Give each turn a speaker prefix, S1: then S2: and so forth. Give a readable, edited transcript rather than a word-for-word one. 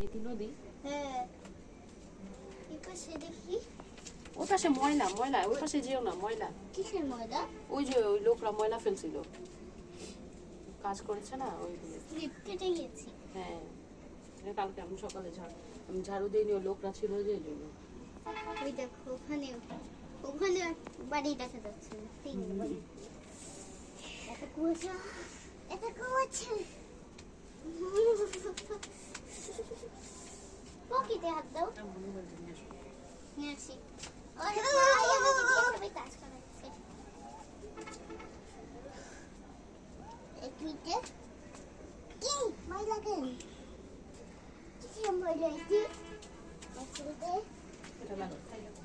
S1: এটি নদী।
S2: হ্যাঁ এই পাশে দেখি
S1: ওই পাশে ময়লা ময়লা, ওই পাশে যেও না, ময়লা।
S2: কিসের ময়লা?
S1: ওই যে ওই লোকরা ময়লা ফেলছিল, কাজ করেছে না ওইগুলো।
S2: স্লিপ কেটে গেছি।
S1: হ্যাঁ কালকে আমি সকালে আমি ঝাড়ু দিইনি, ওই লোকরা ছিল যে এই জন্য।
S2: ওই দেখো ওখানে ওখানে বাড়ি দেখা যাচ্ছে তিন বাড়ি। এটা কুয়াশা, এটা কুয়াশা। পকেটে হাত দাও। নিয়ে আসি। আরে ভাই আমাকে দিয়ে সবাই কাজ করাচ্ছে। এক মিনিট। কি ময়লা কেন? কিসের ময়লা এটি?
S1: এটা লাগো, খাই লাগো।